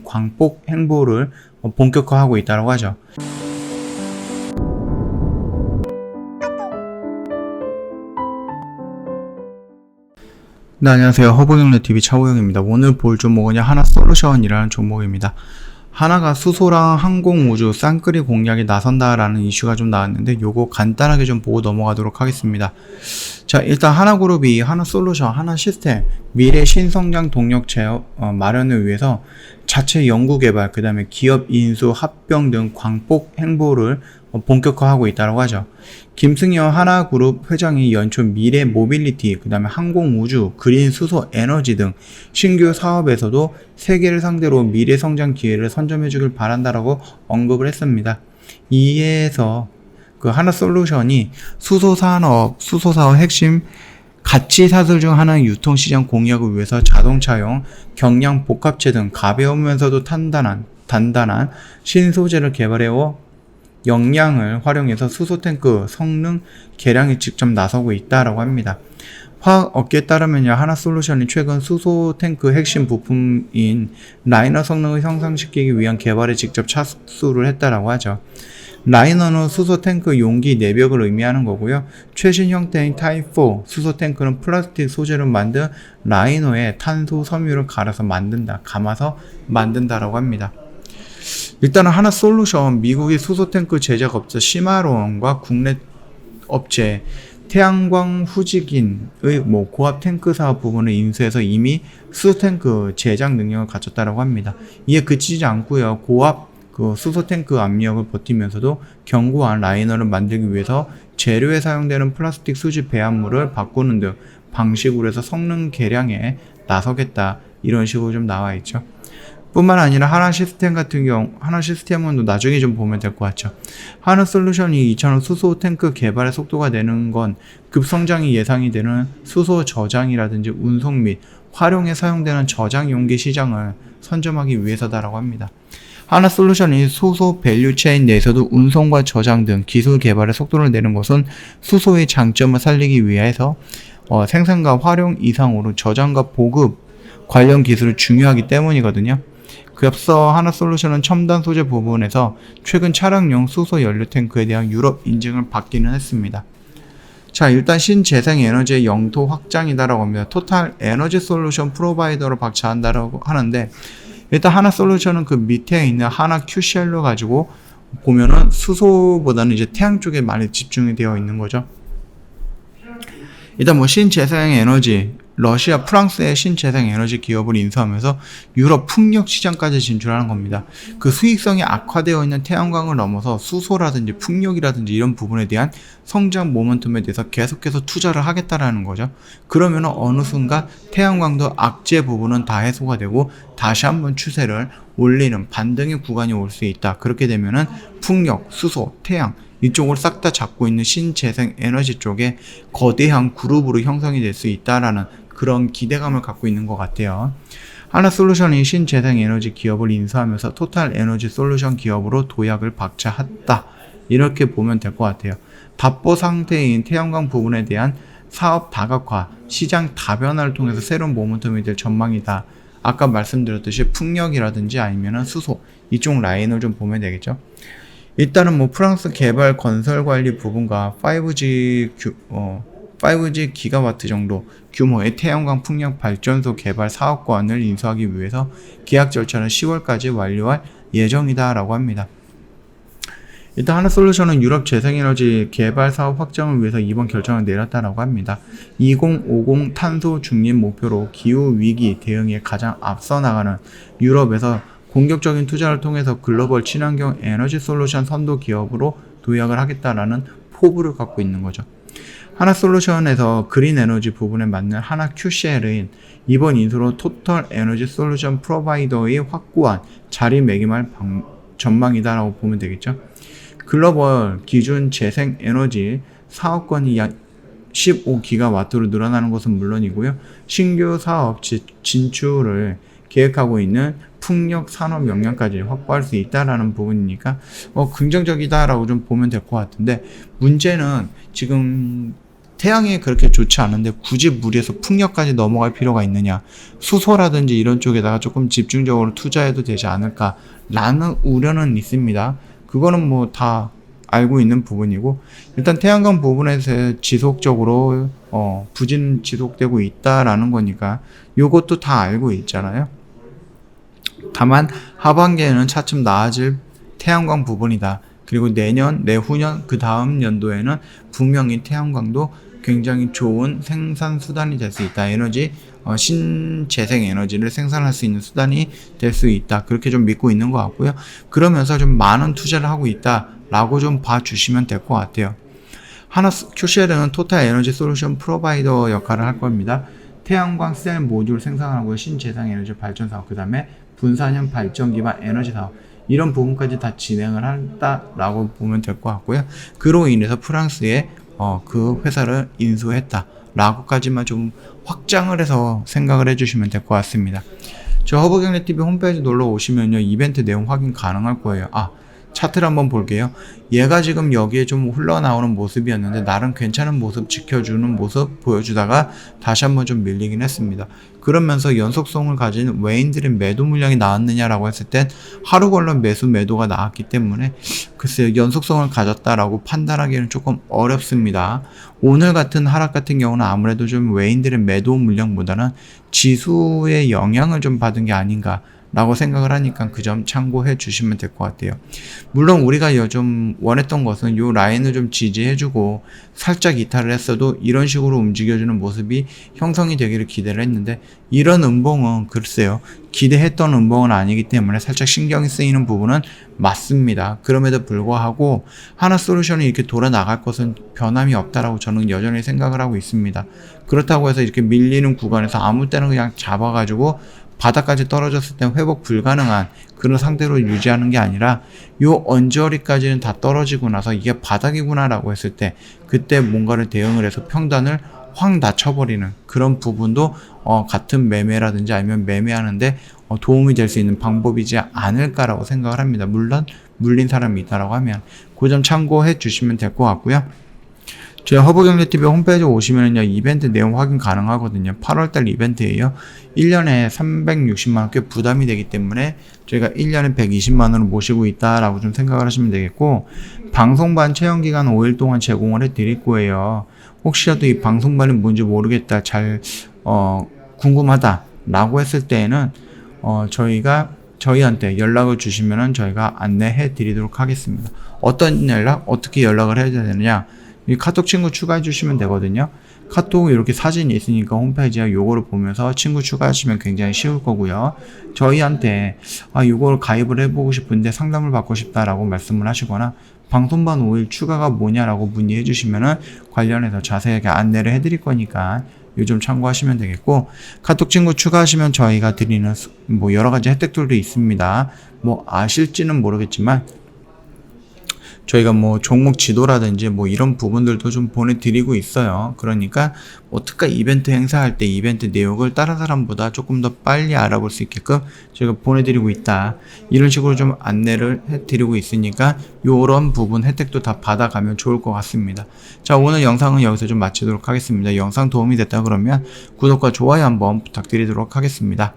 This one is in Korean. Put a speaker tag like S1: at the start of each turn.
S1: 광폭 행보를 본격화하고 있다고 하죠. 네, 안녕하세요. 허브경제TV 차우영입니다. 오늘 볼 종목은 하나솔루션이라는 종목입니다. 하나가 수소랑 항공우주 쌍끌이 공략에 나선다라는 이슈가 좀 나왔는데 요거 간단하게 좀 보고 넘어가도록 하겠습니다. 자, 일단 하나그룹이 하나솔루션, 하나시스템, 미래 신성장 동력 마련을 위해서 자체 연구개발, 그 다음에 기업 인수, 합병 등 광폭 행보를 본격화하고 있다고 하죠. 김승현 하나그룹 회장이 연초 미래 모빌리티, 그 다음에 항공우주, 그린 수소 에너지 등 신규 사업에서도 세계를 상대로 미래 성장 기회를 선점해 주길 바란다라고 언급을 했습니다. 이에서 그 하나솔루션이 수소사업 핵심 가치 사슬 중 하나인 유통시장 공략을 위해서 자동차용 경량 복합체 등 가벼우면서도 단단한 신소재를 개발해오 역량을 활용해서 수소탱크 성능 개량에 직접 나서고 있다라고 합니다. 화학업계에 따르면 하나솔루션이 최근 수소탱크 핵심 부품인 라이너 성능을 향상시키기 위한 개발에 직접 착수를 했다라고 하죠. 라이너는 수소탱크 용기 내벽을 의미하는 거고요. 최신 형태인 타입4 수소탱크는 플라스틱 소재로 만든 라이너에 탄소 섬유를 감아서 만든다라고 합니다. 일단은 하나솔루션, 미국의 수소탱크 제작업체 시마론과 국내 업체 태양광 후지긴의 고압 탱크 사업 부분을 인수해서 이미 수소탱크 제작 능력을 갖췄다고 합니다. 이에 그치지 않고요. 고압 수소탱크 압력을 버티면서도 견고한 라이너를 만들기 위해서 재료에 사용되는 플라스틱 수지 배합물을 바꾸는 등 방식으로 해서 성능 개량에 나서겠다, 이런 식으로 좀 나와 있죠. 뿐만 아니라 하나시스템은 나중에 좀 보면 될 것 같죠. 하나솔루션이 이처럼 수소 탱크 개발의 속도가 내는 건 급성장이 예상이 되는 수소 저장이라든지 운송 및 활용에 사용되는 저장 용기 시장을 선점하기 위해서다라고 합니다. 하나솔루션이 수소 밸류체인 내에서도 운송과 저장 등 기술 개발의 속도를 내는 것은 수소의 장점을 살리기 위해서 생산과 활용 이상으로 저장과 보급 관련 기술이 중요하기 때문이거든요. 앞서 하나솔루션은 첨단 소재 부분에서 최근 차량용 수소 연료 탱크에 대한 유럽 인증을 받기는 했습니다. 자, 일단 신재생에너지의 영토 확장이다라고 합니다. 토탈 에너지 솔루션 프로바이더로 박차한다라고 하는데, 일단 하나솔루션은 그 밑에 있는 하나 큐쉘로 가지고 보면은 수소보다는 이제 태양 쪽에 많이 집중이 되어 있는 거죠. 일단 신재생에너지, 러시아, 프랑스의 신재생에너지 기업을 인수하면서 유럽 풍력 시장까지 진출하는 겁니다. 그 수익성이 악화되어 있는 태양광을 넘어서 수소라든지 풍력이라든지 이런 부분에 대한 성장 모멘텀에 대해서 계속해서 투자를 하겠다라는 거죠. 그러면 어느 순간 태양광도 악재 부분은 다 해소가 되고 다시 한번 추세를 올리는 반등의 구간이 올 수 있다. 그렇게 되면은 풍력, 수소, 태양 이쪽을 싹 다 잡고 있는 신재생 에너지 쪽에 거대한 그룹으로 형성이 될 수 있다라는 그런 기대감을 갖고 있는 것 같아요. 하나솔루션이 신재생 에너지 기업을 인수하면서 토탈 에너지 솔루션 기업으로 도약을 박차했다, 이렇게 보면 될 것 같아요. 답보 상태인 태양광 부분에 대한 사업 다각화, 시장 다변화를 통해서 새로운 모멘텀이 될 전망이다. 아까 말씀드렸듯이 풍력이라든지 아니면 수소 이쪽 라인을 좀 보면 되겠죠. 일단은 프랑스 개발 건설 관리 부분과 5G 기가와트 정도 규모의 태양광 풍력 발전소 개발 사업권을 인수하기 위해서 계약 절차는 10월까지 완료할 예정이다라고 합니다. 일단 하나솔루션은 유럽 재생에너지 개발 사업 확장을 위해서 이번 결정을 내렸다라고 합니다. 2050 탄소 중립 목표로 기후 위기 대응에 가장 앞서 나가는 유럽에서 공격적인 투자를 통해서 글로벌 친환경 에너지 솔루션 선도 기업으로 도약을 하겠다라는 포부를 갖고 있는 거죠. 하나솔루션에서 그린 에너지 부분에 맞는 하나 큐쉘은 이번 인수로 토탈 에너지 솔루션 프로바이더의 확고한 자리매김할 전망이다라고 보면 되겠죠. 글로벌 기준 재생 에너지 사업권이 약 15기가와트로 늘어나는 것은 물론이고요. 신규 사업 진출을 계획하고 있는 풍력 산업 역량까지 확보할 수 있다라는 부분이니까 긍정적이다라고 좀 보면 될 것 같은데, 문제는 지금 태양이 그렇게 좋지 않은데 굳이 무리해서 풍력까지 넘어갈 필요가 있느냐. 수소라든지 이런 쪽에다가 조금 집중적으로 투자해도 되지 않을까라는 우려는 있습니다. 그거는 뭐 다 알고 있는 부분이고, 일단 태양광 부분에서 지속적으로 부진 지속되고 있다라는 거니까 요것도 다 알고 있잖아요. 다만 하반기에는 차츰 나아질 태양광 부분이다. 그리고 내년, 내후년, 그 다음 연도에는 분명히 태양광도 굉장히 좋은 생산 수단이 될 수 있다. 에너지, 신재생 에너지를 생산할 수 있는 수단이 될 수 있다. 그렇게 좀 믿고 있는 것 같고요. 그러면서 좀 많은 투자를 하고 있다라고 좀 봐주시면 될 것 같아요. QCL은 토탈 에너지 솔루션 프로바이더 역할을 할 겁니다. 태양광 셀 모듈 생산하고 신재생 에너지 발전 사업, 그 다음에 분산형 발전 기반 에너지 사업, 이런 부분까지 다 진행을 한다라고 보면 될 것 같고요. 그로 인해서 프랑스에 그 회사를 인수했다라고까지만 좀 확장을 해서 생각을 해주시면 될 것 같습니다. 저 허브경제TV 홈페이지 놀러 오시면요, 이벤트 내용 확인 가능할 거예요. 차트를 한번 볼게요. 얘가 지금 여기에 좀 흘러나오는 모습이었는데 나름 괜찮은 모습, 지켜주는 모습 보여주다가 다시 한번 좀 밀리긴 했습니다. 그러면서 연속성을 가진 외인들의 매도 물량이 나왔느냐라고 했을 땐 하루 걸러 매도가 나왔기 때문에 글쎄요, 연속성을 가졌다라고 판단하기는 조금 어렵습니다. 오늘 같은 하락 같은 경우는 아무래도 좀 외인들의 매도 물량보다는 지수의 영향을 좀 받은 게 아닌가 라고 생각을 하니까 그 점 참고해 주시면 될 것 같아요. 물론 우리가 요즘 원했던 것은 요 라인을 좀 지지해주고 살짝 이탈을 했어도 이런 식으로 움직여주는 모습이 형성이 되기를 기대를 했는데, 이런 음봉은 글쎄요, 기대했던 음봉은 아니기 때문에 살짝 신경이 쓰이는 부분은 맞습니다. 그럼에도 불구하고 하나솔루션이 이렇게 돌아 나갈 것은 변함이 없다라고 저는 여전히 생각을 하고 있습니다. 그렇다고 해서 이렇게 밀리는 구간에서 아무 때나 그냥 잡아가지고 바닥까지 떨어졌을 때 회복 불가능한 그런 상태로 유지하는 게 아니라 요 언저리까지는 다 떨어지고 나서 이게 바닥이구나 라고 했을 때 그때 뭔가를 대응을 해서 평단을 확 낮춰버리는 그런 부분도 같은 매매라든지 아니면 매매하는데 도움이 될 수 있는 방법이지 않을까라고 생각을 합니다. 물론 물린 사람이 있다라고 하면 그 점 참고해 주시면 될 것 같고요. 저희 허브경제TV 홈페이지 오시면은요, 이벤트 내용 확인 가능하거든요. 8월달 이벤트예요. 1년에 360만원 꽤 부담이 되기 때문에 저희가 1년에 120만원을 모시고 있다라고 좀 생각을 하시면 되겠고, 방송반 체험기간 5일 동안 제공을 해드릴 거예요. 혹시라도 이 방송반이 뭔지 모르겠다, 궁금하다 라고 했을 때에는 저희한테 연락을 주시면은 저희가 안내해 드리도록 하겠습니다. 어떤 연락, 어떻게 연락을 해야 되느냐, 이 카톡 친구 추가해 주시면 되거든요. 카톡 이렇게 사진이 있으니까 홈페이지에 요거를 보면서 친구 추가하시면 굉장히 쉬울 거고요. 저희한테 요걸 가입을 해보고 싶은데 상담을 받고 싶다라고 말씀을 하시거나 방송반 5일 추가가 뭐냐라고 문의해 주시면은 관련해서 자세하게 안내를 해드릴 거니까 요 점 참고하시면 되겠고, 카톡 친구 추가하시면 저희가 드리는 뭐 여러 가지 혜택들도 있습니다. 뭐 아실지는 모르겠지만 저희가 뭐 종목 지도라든지 뭐 이런 부분들도 좀 보내드리고 있어요. 그러니까 뭐 특가 이벤트 행사할 때 이벤트 내용을 다른 사람보다 조금 더 빨리 알아볼 수 있게끔 저희가 보내드리고 있다, 이런 식으로 좀 안내를 해드리고 있으니까 요런 부분 혜택도 다 받아가면 좋을 것 같습니다. 자, 오늘 영상은 여기서 좀 마치도록 하겠습니다. 영상 도움이 됐다 그러면 구독과 좋아요 한번 부탁드리도록 하겠습니다.